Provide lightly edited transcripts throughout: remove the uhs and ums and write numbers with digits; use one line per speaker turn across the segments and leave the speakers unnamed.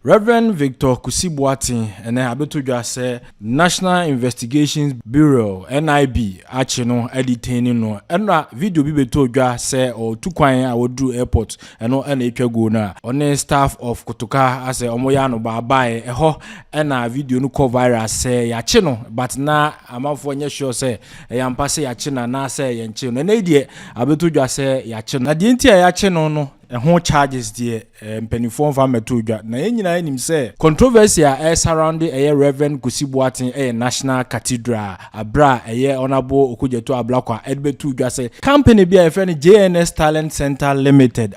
Reverend Victor Kusi Boateng and Abetudwa say National Investigations Bureau NIB achino detained no and video bi betudwa say or two kwan awodu airport eno na etwa go na on staff of Kotoka as omoya no baabae eho na video no co viral say yache no but na amafo nye sure say yampa say yache na say yenche no na die Abetudwa say yache na die ntia yache no ho charges die mpanifo mfa metudwa na yenyina enim say controversy surrounding Reverend Kusi Boateng National Cathedral abra honorable okujeto ablakwa edbetudwa say company bi friend JNS Talent Center Limited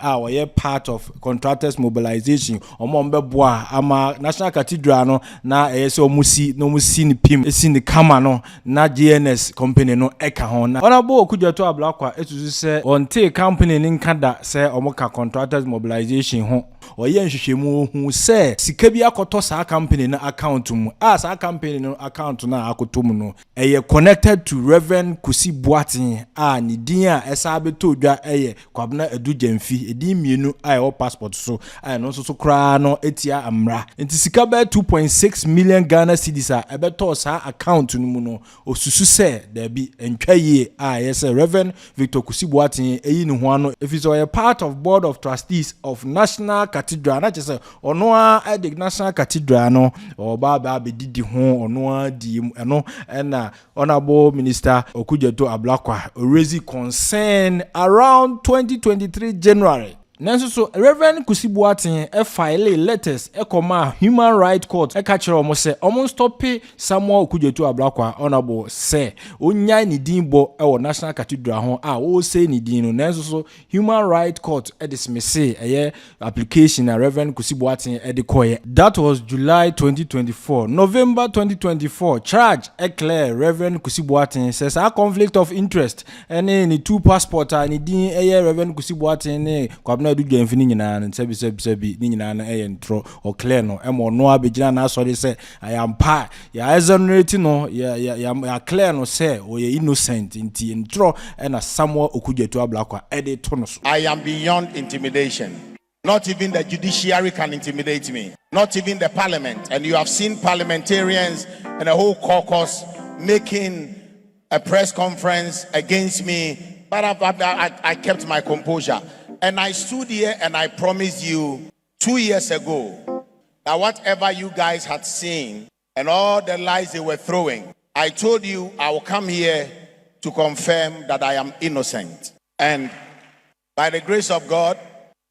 part of contractors mobilization omombeboa ama National Cathedral no na say omusi no musi ni pim esi ni kama no na JNS company no eka ho na honorable okujeto ablakwa etusu say onte company ni nkada say omoka contractors mobilization ho oye nhwehwemu hu say sika bi akoto sa company na account mu sa company no account na akoto mu no connected to Reverend Kusi Boateng ni din esa beto dwa kwabna edu jamfi edin mienu passport so no so kra no etia amra enti sika ba 2.6 million Ghana cedis ebeto sa account no mu no osusu say there be entwaye yes Reverend Victor Kusi Boateng ni ho ano if is part of board of trustees of National Cathedral na say ono the National Cathedral no baba be didi ho ono di eno na honorable minister okujeto ablakwa raise concern around 2023 January. Nanso so Reverend Kusi Boateng file letters koma Human Rights Court catch omo say omo stop Samuel okujeto ablakwa honorable say onya ni dinbo National Cathedral ho o say ni din no nanso so Human Rights Court dismiss application na Reverend Kusi Boateng koye. That was July 2024. November 2024 charge clear Reverend Kusi Boateng says a conflict of interest ni two passport ni din Reverend Kusi Boateng ne kwabna du gemfini nyina nsebi ni nyina na entro o clear no no abegina na so say I am pa ya exonerate no ya clear no say o ye innocent nti entro na Samuel okujeto ablakwa to no so.
I am beyond intimidation. Not even the judiciary can intimidate me. Not even the parliament. And you have seen parliamentarians and a whole caucus making a press conference against me. But I kept my composure. And I stood here and I promised you 2 years ago that whatever you guys had seen and all the lies they were throwing, I told you I will come here to confirm that I am innocent. And by the grace of God,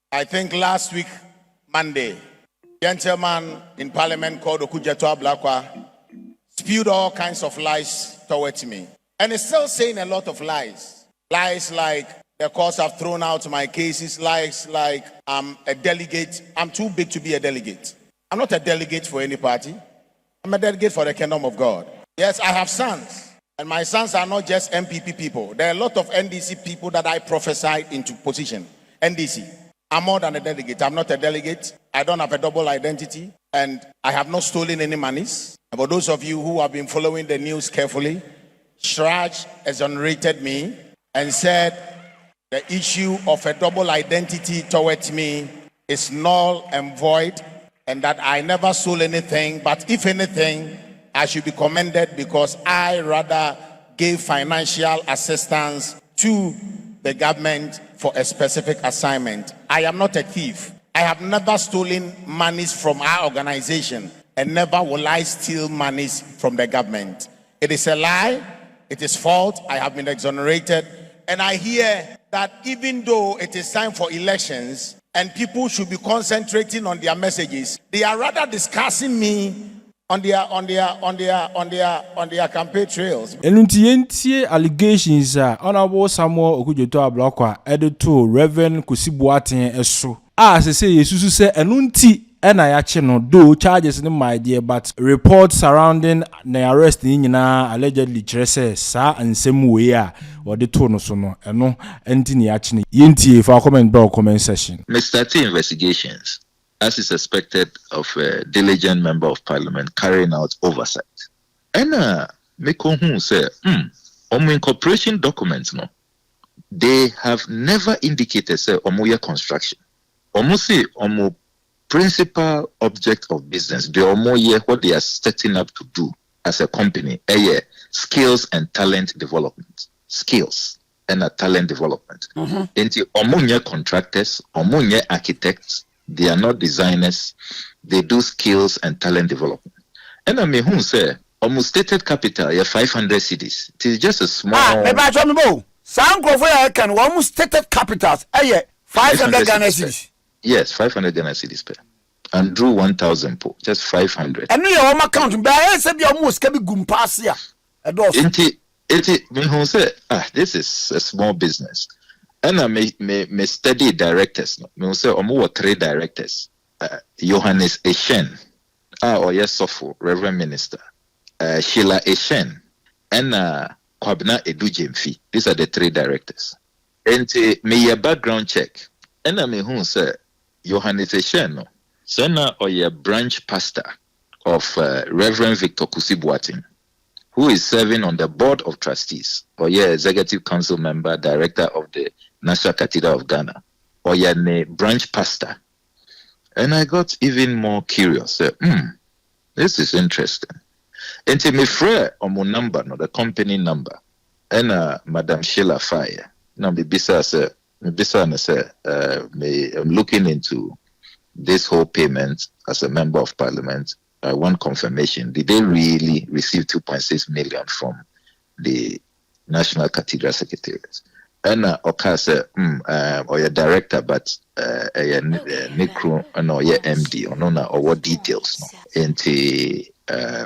I think last week, Monday, gentleman in parliament called Okujeto Ablakwa spewed all kinds of lies towards me. And he's still saying a lot of lies. Lies like the courts have thrown out my cases, lies like I'm a delegate. I'm too big to be a delegate. I'm not a delegate for any party. I'm a delegate for the kingdom of God. Yes, I have sons. And my sons are not just MPP people. There are a lot of NDC people that I prophesied into position. NDC. I'm more than a delegate. I'm not a delegate. I don't have a double identity. And I have not stolen any monies. And for those of you who have been following the news carefully, Shraj exonerated me and said the issue of a double identity towards me is null and void, and that I never stole anything, but if anything, I should be commended because I rather gave financial assistance to the government for a specific assignment. I am not a thief. I have never stolen monies from our organization, and never will I steal monies from the government. It is a lie. It is false. I have been exonerated. And I hear that even though it is time for elections and people should be concentrating on their messages, they are rather discussing me on their campaign trails.
Enuntientie allegations honorable Samuel okujeto ablakwa to Reverend Kusi Boateng eso. Say yesusu say enunti ena yache no do charges in my dear, but reports surrounding the arrest ni nyina allegedly chere sa ansem we or the tone so no eno enti ni yache ni yenti for comment box comment section.
Mr. T investigations as is expected of a diligent member of parliament carrying out oversight. And make who say on incorporation documents no they have never indicated say omo construction. Omo say omo principal object of business, the more year what they are setting up to do as a company, skills and talent development. Skills and talent development. Enti omunye contractors, omunye architects, they are not designers, they do skills and talent development. And I mean who say almost stated capital, 500 cities. It is just a small
can almost stated capitals, 500 Ghana cities.
Yes, 500 Ghana cities per. And drew 1,000 po, just 500.
And we are account, but I said you almost can be gumpasia.
Me who say, this is a small business. And I may study directors. Me who say, omo 3 directors. Johannes Eshen, or yes, Sofo, Reverend Minister. Sheila Eshen, and Kwabna Edujemfi. These are the 3 directors. And me a background check. And I may who say, Johannes Eshen, Sena or your branch pastor of Reverend Victor Kusi Boateng, who is serving on the board of trustees, or your executive council member, director of the National Cathedral of Ghana, or your branch pastor. And I got even more curious. This is interesting. And to me, friend, on my number, no, the company number, and Madam Sheila Fire. Now, I'm looking into this whole payment as a member of parliament. I want confirmation. Did they really receive 2.6 million from the National Cathedral Secretariat? And Oka said, or your director, but Nikro, no, your MD, or no, or what details? No, into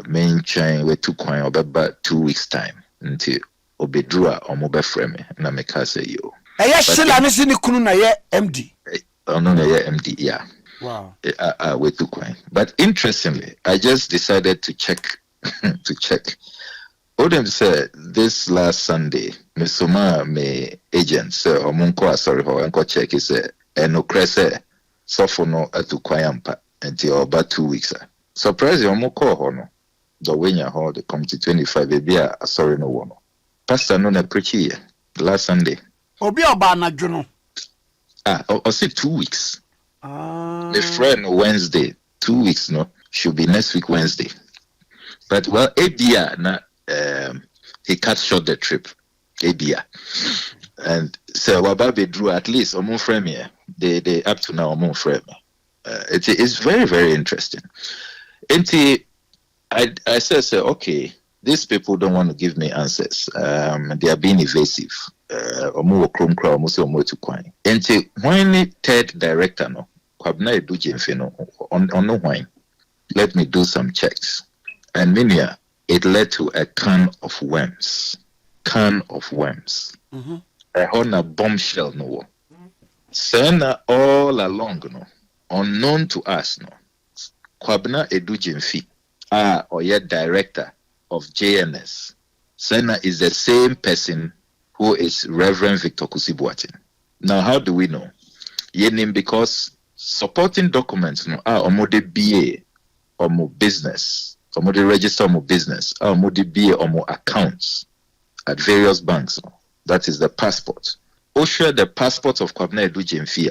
main chain with 2 coin or about 2 weeks time into Obedrua or mobile frame. And I make her say, yo.
MD.
Oh, no, MD, yeah.
Wow.
With 2 coin. But interestingly, I just decided to check. Odem said this last Sunday, Misuma me agent say omunko sorry ho enko check is no krese sofo no atu kwayampa until about 2 weeks. Surprise omunko ho no. The wenya ho the committee 25 baby sorry no one. Pastor no na preach here last Sunday.
Obi oba na dwono.
I say 2 weeks. The friend Wednesday, 2 weeks no should be next week Wednesday. But well, ABR na he cut short the trip. ABR. And so Wababe drew at least Omo frame here. They up to now Omo frame. It's very, very interesting. And I said, okay, these people don't want to give me answers. They are being evasive. Omo krom kra omo se omo to kwan. And when the 3rd director no Kwabna Edujemfi no on no wine. Let me do some checks. And Minia, it led to a can of worms.
Mm-hmm.
A whole bombshell no. Sena all along no, unknown to us no. Kwabna Edujemfi, or yet director of JNS. Sena is the same person who is Reverend Victor Kusi Boateng. Now, how do we know? Yenim because supporting documents no omo de BA omo business. Omo de register omo business. Omo de BA omo accounts at various banks. That is the passport. Share the passport of Kwabna Edujemfi.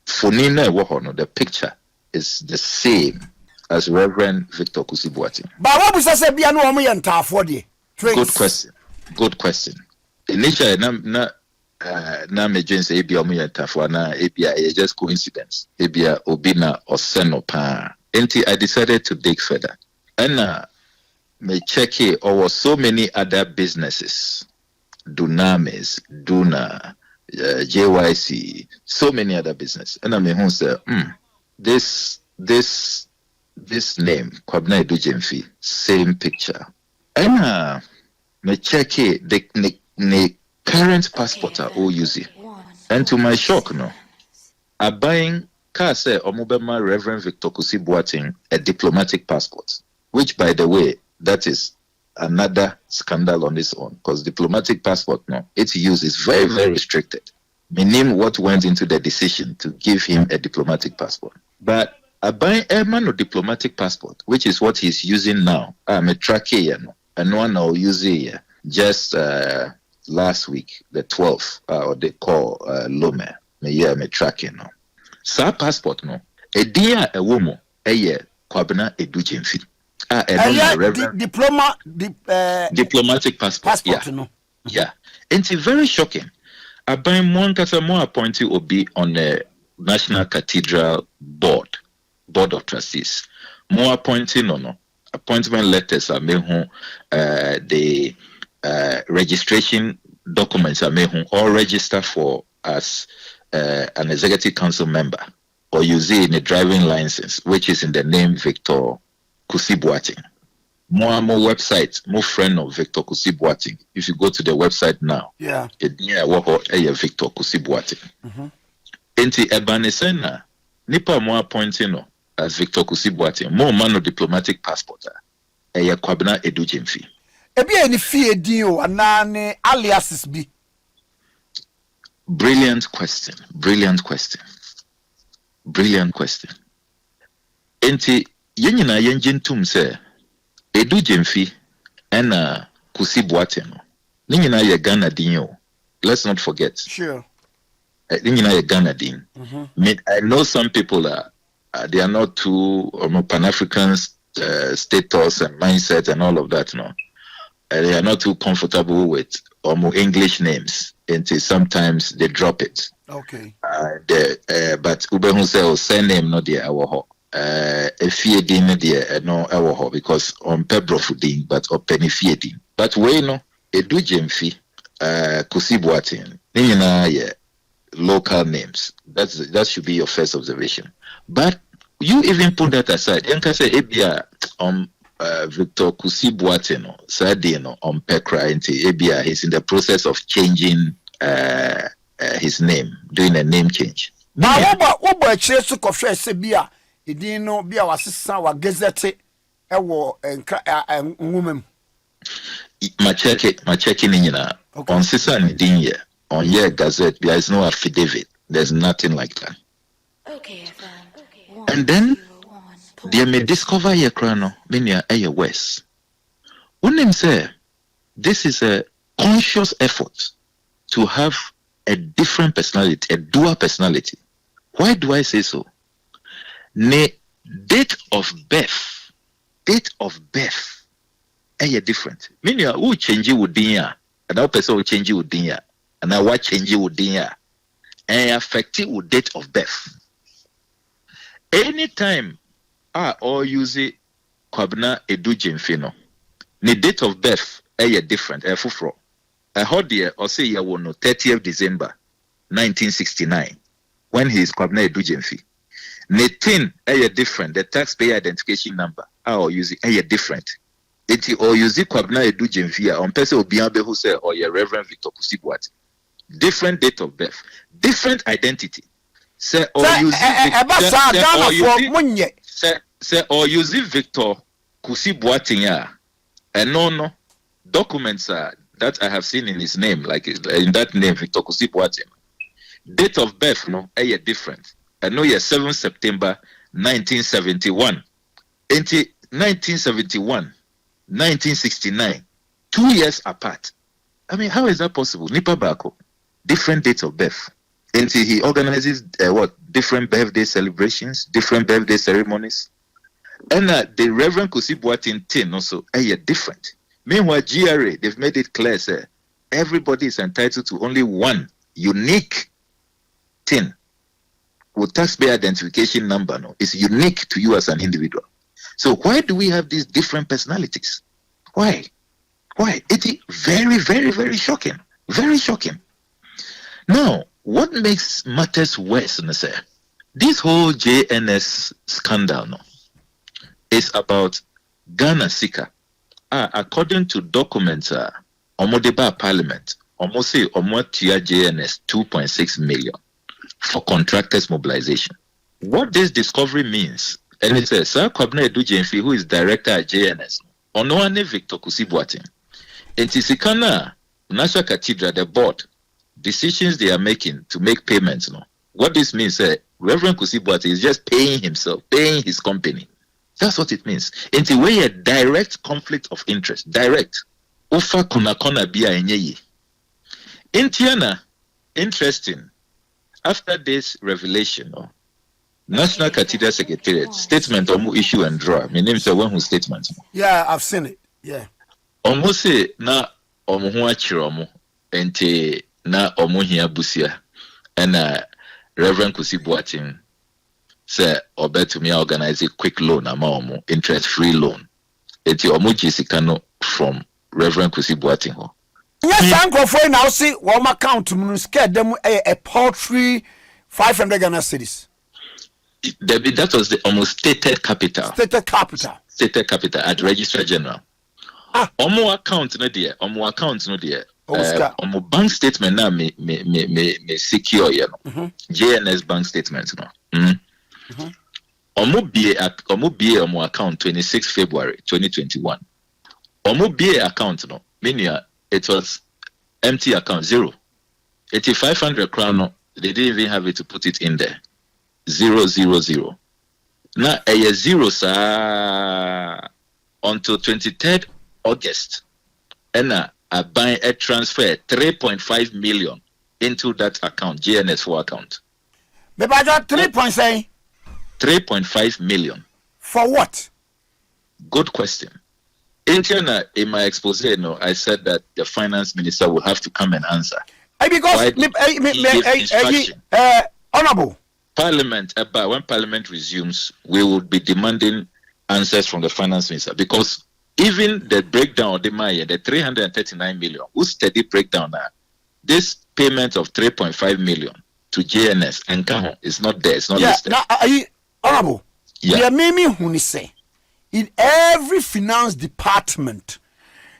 Fonina Wohono, the picture is the same as Reverend Victor Kusi Boateng.
But what was I say? Be no omo yenta for the.
Good question. Initially, na me join say ebia omo yenta for na ebia just coincidence. Ebia obina oseno pa. Enti I decided to dig further. And me check here over so many other businesses. Dunamis, Duna, JYC, so many other businesses. And I mean who say, this name, Kwabna Edujemfi, same picture. And me check here the current passport are all using. And to my shock, no, I buying car say Omobema Reverend Victor Kusi Boateng a diplomatic passport, which by the way, that is another scandal on its own, because diplomatic passport, no, its use is very, very restricted. Meaning what went into the decision to give him a diplomatic passport. But I buy a man of diplomatic passport, which is what he's using now. I'm a track here, no, and one I'll use here just last week, the 12th, or they call Lome. Me tracking no. Sa passport no. A dear a woman, a year, Kwabena Edujemfi.
Reverend
Diplomatic passport. Yeah.
No.
Yeah. And it's very shocking. Aban Monkasa more appointee will be on the National Cathedral Board of Trustees. More appointing no. Appointment letters are made the registration documents are made all register for as an executive council member, or you see in a driving license, which is in the name Victor Kusi Boateng. More websites, more friend of Victor Kusi Boateng. If you go to the website now, Victor Kusi Boateng. Enti Ebanesena, Nipa more appointing as Victor Kusi Boateng, more man of diplomatic passport. Kwabena Edujemfi.
Ebi any fee deal anane aliases be.
Brilliant question. Enti yenyina yenjentum se Edujemfi and Kusi Boateng. Ninyina ye Ghana din. Let's not forget.
Sure.
Ninyina ye Ghana din. I know some people they are not too Pan-African status and mindset and all of that, no. They are not too comfortable with English names until sometimes they drop it.
Okay.
But Ubehun say surname no dear our Efiedin dear no our because on Pebrofudin but or Penifedin. But we no Edujemfi Kusi Boateng. Nina local names. That should be your first observation. But you even put that aside. You can say Ebia Victor Kusi Boateng Sadino on Pekra into Ebia. He's in the process of changing his name, doing a name change.
Now, what Chesu Kofre Sebia, he didn't know Bia was Sawa Gazette, a war and woman.
My checking in on Sisan Dinya, on your gazette, there is no affidavit. There's nothing like that.
Okay.
And then they may discover your chrono, meaning a West. When them say this is a conscious effort to have a different personality, a dual personality. Why do I say so? Date of birth, a different. Meaning who change you with dinya, another person will change you with dinya, and I what change you with dinya, and affect it with date of birth. Anytime or use it Kwabena Edujemfi no, the date of birth different. Fufro. I heard there or say ya no 30th December 1969 when he is Kwabena Edujemfi. Netin different. The taxpayer identification number or use it different. It or use it Kwabena Edujemfi on person obianbe who say or your Reverend Victor Kusi Boateng. Different date of birth, different identity. Say or use Victor Kusi Boateng and no documents that I have seen in his name, like in that name Victor Kusi Boateng. Date of birth no different. I know 7 September 1971. 1971, 1969, 2 years apart. I mean, how is that possible? Nipa Bako, different dates of birth. Until he organizes different birthday celebrations, different birthday ceremonies. And the Reverend Kusi Boateng thing also different. Meanwhile, GRA, they've made it clear, sir, everybody is entitled to only one unique thing. With taxpayer identification number, no, it's unique to you as an individual. So why do we have these different personalities? Why? It is very, very, very shocking. Very shocking. Now, what makes matters worse, sir? This whole JNS scandal is about Ghana Sika. According to documents, Omodeba Parliament, almost say Omotia JNS 2.6 million for contractors mobilization. What this discovery means, and it says, Sir Kwabena Edujemfi, who is director at JNS, Onoane Victor Kusi Boateng, and Tisikana National Cathedral, the board, decisions they are making to make payments. What this means, Reverend Kusi Boateng is just paying himself, paying his company. That's what it means. It's a way a direct conflict of interest. Direct. Ufa kuna bia enyeyi. Intiana, interesting. After this revelation, National Cathedral Secretariat statement omu issue and draw. My name is one who statement.
Yeah, I've seen it. Yeah.
Omu say na omu ho achire omu ente na omu hia busia and Reverend Kusi Boateng say obetumi organize a quick loan ama omu interest free loan. Enti omu jisika no from Reverend Kusi Boateng ho.
Yes, uncle for now see one account to scare them a paltry 500 Ghana cedis.
That was the almost stated capital.
Stated capital.
Stated capital at Registrar General. Omo account no there. Omo account no there. Omo bank statement na me secure you know. JNS bank statement no. Omo BA account 26 February 2021. Omo BA account no. Meaning it was empty account 0. 500 crown no. They didn't even have it to put it in there. 000. Now a 0 until 23rd August. And I buy a transfer 3.5 million into that account, GNS4 account.
But I got
3.5 million.
For what?
Good question. In my expose, no, I said that the finance minister will have to come and answer.
Because honorable.
Parliament, when Parliament resumes, we would be demanding answers from the finance minister because even the breakdown of the money, the 339 million, whose steady breakdown now, this payment of 3.5 million to JNS and Kaho is not there. It's not listed.
Now, honorable,
yeah.
Say in every finance department,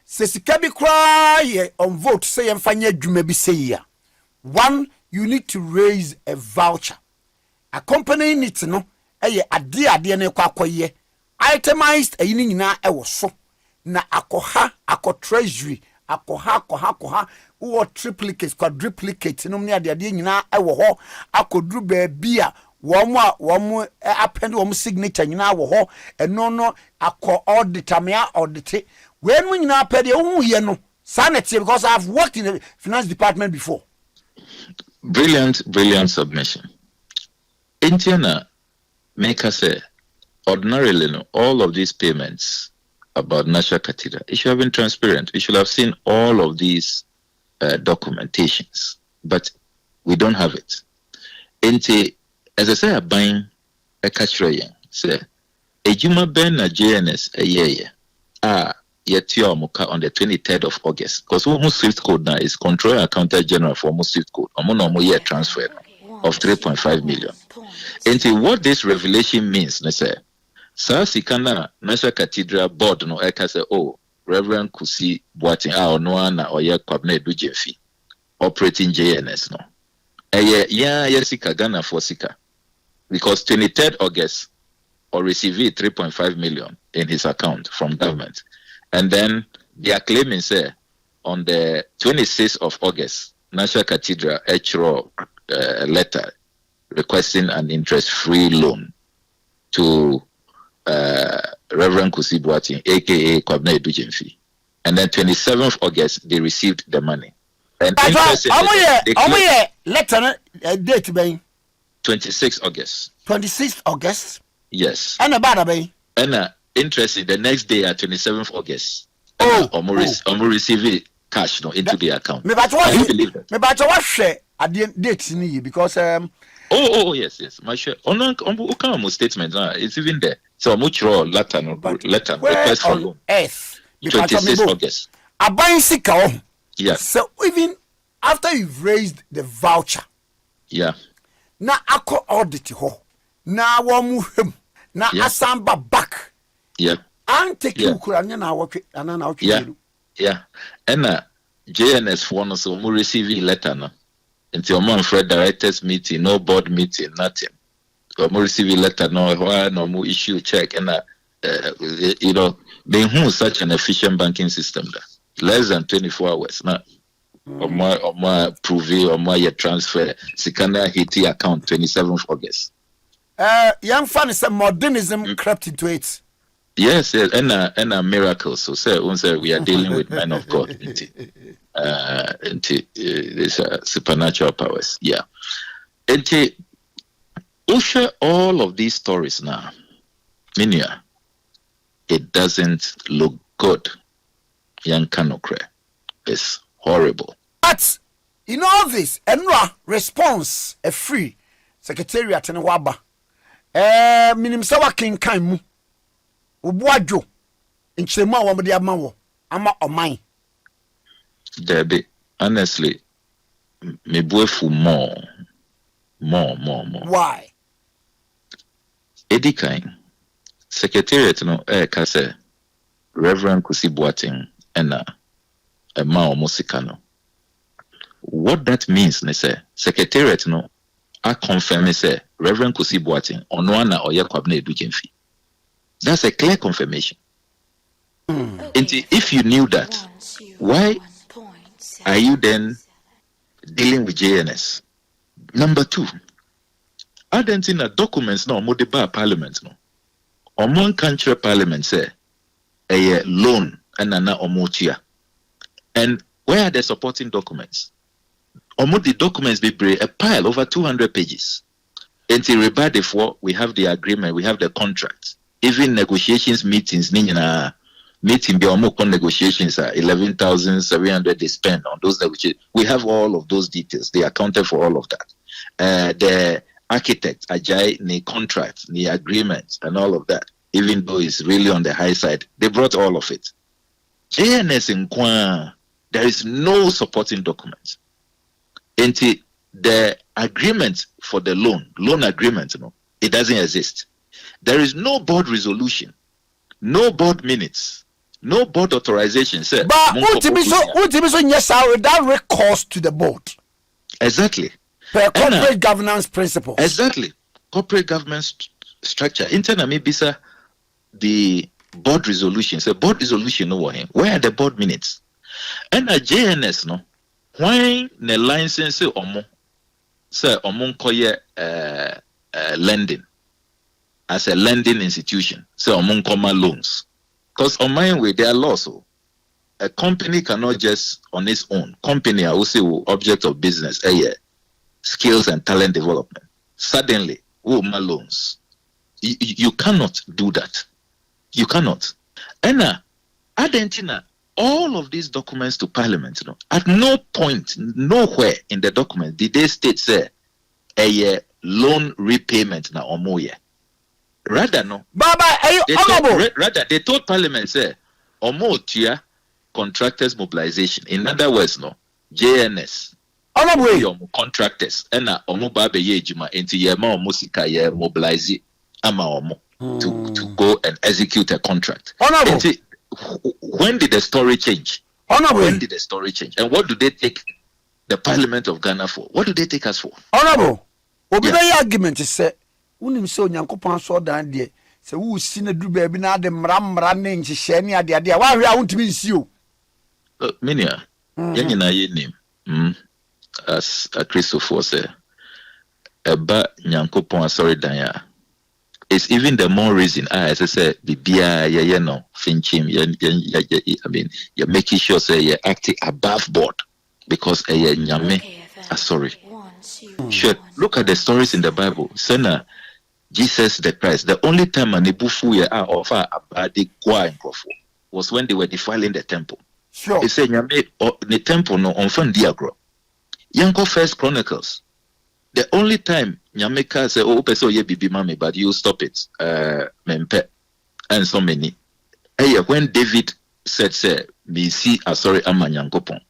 says cry on vote say and find say one, you need to raise a voucher. Accompanying it no ade ne kwakoye itemized ayini nyina ewo so na akoha treasury akoha wo triplicates quadruplicates no ne ade nyina ewo ho akodru ba bia wo append wo signature nyina wo ho eno no akọ audit when we nyina pede wo ye no sanity because I've worked in the finance department before.
Brilliant submission. Indiana make us say ordinarily no, all of these payments about National Cathedral, it should have been transparent. We should have seen all of these documentations, but we don't have it. As I say, I'm buying a catchray. Say, a Juma Ben na JNS a year. Yet on the 23rd of August. Because almost Swift code now is Controller Accountant General for almost Swift code. No year transfer of 3.5 million. And what this revelation means, they say, Sikana National Cathedral Board no eka say, oh, Reverend Kusi Boateng no na oye kwabne du jefi operating JNS no. Sika Ghana for Sika. Because 23rd August or receive 3.5 million in his account from government. And then they are claiming say on the 26th of August, National Cathedral wrote a letter requesting an interest-free loan to Reverend Kusi Boateng, aka Kwabna Edujemfi. And then 27th August, they received the money. And
letter date being
26th August.
26th August?
Yes.
And about a
and interested the next day at 27th August. Omo receive cash no into the account.
Me but what share at the date ni because
yes. My share. On statement it's even there. So much raw letter request for loan. 26th August.
A buying sick.
Yeah.
So even after you've raised the voucher.
Yeah.
Na ako audit ho. Na wa mu hem. Na asamba back.
Yeah.
And take you kuranya na watch anana watch.
Yeah. And JNS one so we receive a letter no. Until my friend directors meeting, no board meeting, nothing. We receive a letter no why no more issue check and they have such an efficient banking system there. Less than 24 hours now. Or my prove or my transfer Sikana Haiti account 27th August.
Young fan is a modernism crept into it.
Yes, and a miracle. So say we are dealing with men of God. These supernatural powers. Yeah. Usher all of these stories now. Minia, it doesn't look good. Young Kanokre. It's horrible.
But in all this, Enra response a free secretariat and waba. Minimsawa king kaimu. Ubuajo. In Chema wamadi amawo. Ama omai.
Debbie, honestly, me boyfu more.
Why?
Eddie Kain, secretariat no kase Reverend Kusi Boateng and Mao Musikano. What that means, ne say secretariat no I confirm say Reverend Kusi Boateng onwana oye kwabna edukenfi. That's a clear confirmation. And if you knew that, why are you then dealing with JNS? Number 2, Argentina documents no mo deba parliament no. Omon country parliament say a loan and na omochia. And where are the supporting documents? Omo the documents be a pile over 200 pages. Until rebate for we have the agreement, we have the contract. Even negotiations meetings, meeting be omo negotiations are 11,700 they spend on those negotiations. We have all of those details. They accounted for all of that. The architect, Ajay, the contract, the agreement, and all of that, even though it's really on the high side, they brought all of it. JNS in Kwan, there is no supporting documents. Until the agreement for the loan agreement, it doesn't exist. There is no board resolution, no board minutes, no board authorization. Sir,
but yes, that recourse to the board.
Exactly.
Per corporate governance principles.
Exactly. Corporate governance structure. Internal maybe sir, the board resolution. So board resolution no one. Where are the board minutes? And a JNS no. Why the license say omo? Sir omo koye lending as a lending institution. So omo koma loans. Because on my way there are laws. So a company cannot just on its own. Company I will say object of business. Skills and talent development. Suddenly, my loans. You cannot do that. You cannot. And Argentina, all of these documents to Parliament, at no point, nowhere in the document did they state say a loan repayment na omoye. Rather no. Rather they told Parliament say omo tia contractors mobilization. In other words, no JNS. Contractors and omo babe ye juma into yema omo sika ye mobilize ama omo to go and execute a contract. When did the story change? When did the story change? And what do they take the Parliament of Ghana for? What do they take us for?
Honorable, the argument is say unim so nyankopon so dan de se wo si na du ba bi na de mra ne nhihye ne ade ade wa hwe a wontimi nsi o.
Minia, yanyina ye name. As a Christopher said, Eba Nyankopon sorry danya. It's even the more reason as I said, Bibia no finchim I mean you're making sure say you're acting above board because nyame sorry. Sure, look at the stories in the Bible. Sena Jesus the Christ, the only time an ebufu ya offer abadi kwa nkofo was when they were defiling the temple.
Sure.
He said nyame the temple no on diagro. Yanko First Chronicles. The only time Nyameka say, "Oh, peso ye bibi mami," but you stop it, mempe, and so many. Hey, when David said, "Say, me see, sorry, I'm a Nyankopon."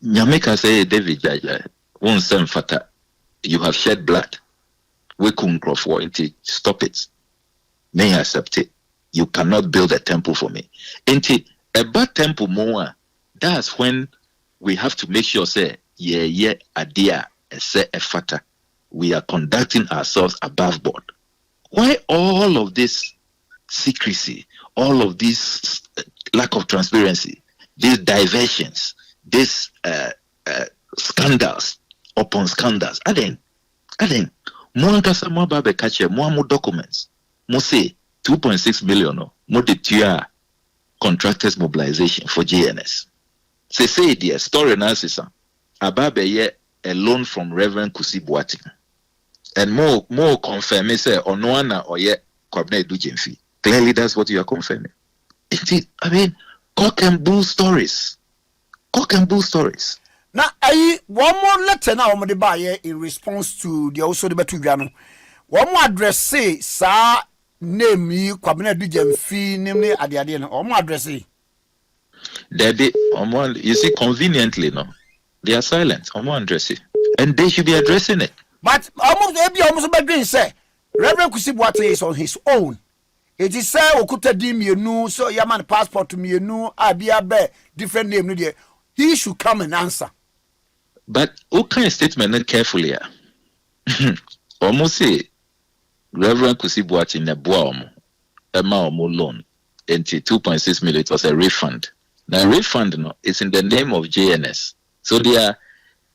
Nyameka say, "David, won't send fata. You have shed blood. We couldn't cross for it. Stop it. May I accept it. You cannot build a temple for me. Inti a bad temple more. That's when we have to make sure say." Adia say a fata. We are conducting ourselves above board. Why all of this secrecy, all of this lack of transparency, these diversions, these scandals upon scandals? Aden, mo nkasa mo ba be kache mo documents. Mo say 2.6 million mo de tua contractors mobilization for JNS. Say the story analysis. Ababe ye a loan from Reverend Kusi Boateng. And more confirming say Onoana or yet Kwabena Edujemfi. Clearly that's what you are confirming. I mean, cock and bull stories. Cock and bull stories.
Now, one more letter now on the buyer in response to the also the Betugano. One more address say, sir, name you Kwabena Edujemfi, namely at the idea. One more address say.
You see, conveniently, no, they are silent. And they should be addressing it.
But almost about green say, Reverend Kusi Boateng is on his own. It is say Okuta dim you know, so Yaman passport to me you know, I be a bear different name. He should come and answer.
But what kind of statement carefully? Almost say Reverend Kusi Boateng na boa omo loan into 2.6 million. It was a refund. Now refund no, it's in the name of JNS. So they are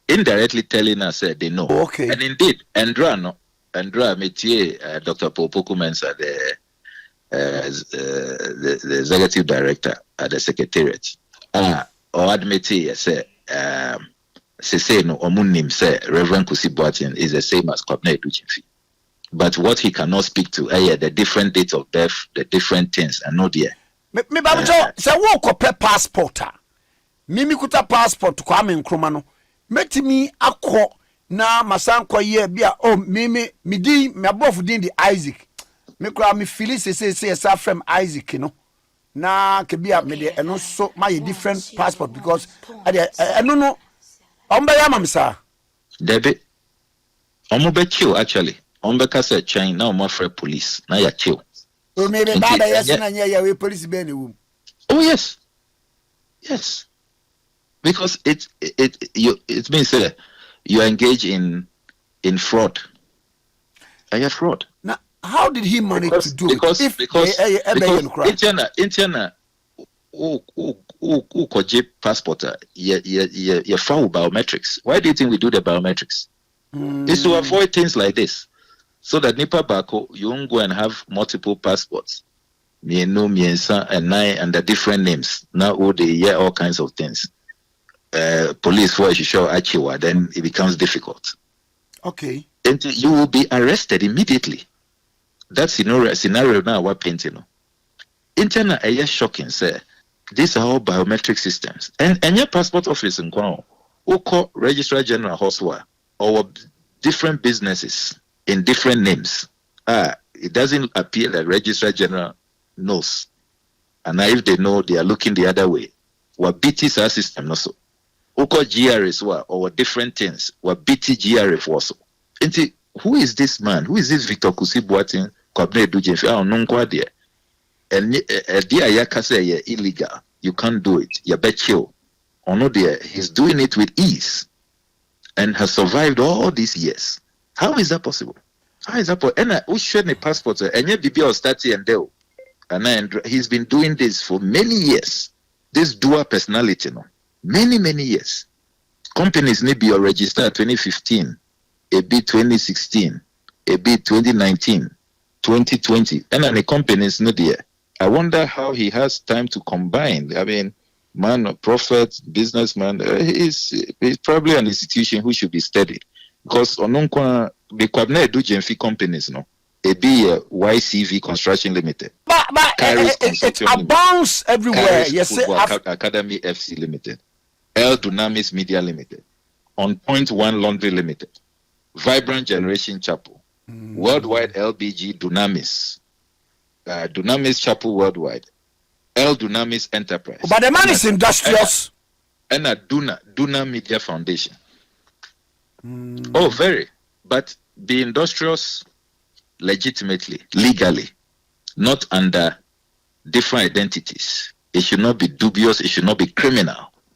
indirectly telling us that they know.
Okay.
And indeed, Andra Metier, Dr. Popoku Mensah, the executive director at the secretariat, or admit say no omunim say Reverend Kusi Boateng is the same as Kwabena Edujemfi. But what he cannot speak to, the different dates of birth, the different things, and no dear.
Me babujo say wo kope passport a mimi kuta passport kwa me nkroma no metimi akọ na masanko ye bia mimi midi me abofu din di Isaac me kura me feel say from Isaac no na ke bia me de eno so my different passport because eno no omba ya mamsa
debe omo be chill actually ombe ka say chain na omo free police na ya chill.
Oh, maybe bad yes na we police be womb.
Oh yes. Because it means you engage in fraud. I have fraud.
Now, how did he manage to do
because,
it?
Because Indiana who passport you follow biometrics. Why do you think we do the biometrics? It's to avoid things like this. So that Nipa Bako, you won't go and have multiple passports. Mienu, Miensa, and nine under different names. Now they hear all kinds of things. Police for show Achiwa, then it becomes difficult.
Okay.
And you will be arrested immediately. That scenario now we're painting. Internet is shocking, sir. These are all biometric systems. And your passport office in Kwao, Oko Registrar General Hoswa, or different businesses in different names. It doesn't appear that Registrar General knows. And if they know, they are looking the other way. What BT's our system also. Oko GRS or different things. What BT GRF also. And who is this man? Who is this Victor Kusi Boateng Kwabena Edujemfi? And dear Yaka say illegal. You can't do it. You bet you. Or no dear, he's doing it with ease and has survived all these years. How is that possible? And we share a passport and yet BB Ostati and Deo. And he's been doing this for many years. This dual personality, no? Many years. Companies need be registered 2015, a bit 2016, a bit 2019, 2020. And the companies not there. I wonder how he has time to combine. I mean, man, prophet, businessman, he's probably an institution who should be studied. Because ononkwa the Kwabena Edujemfi companies, no, it be YCV Construction Limited.
But it abounds everywhere. Yes,
Academy FC Limited, L Dunamis Media Limited, On Point One Laundry Limited, Vibrant Generation Chapel, Worldwide LBG Dunamis, Dunamis Chapel Worldwide, L Dunamis Enterprise.
But the man is industrious.
And a Duna Media Foundation. Oh, very. But the industrious legitimately, legally, not under different identities. It should not be dubious. It should not be criminal.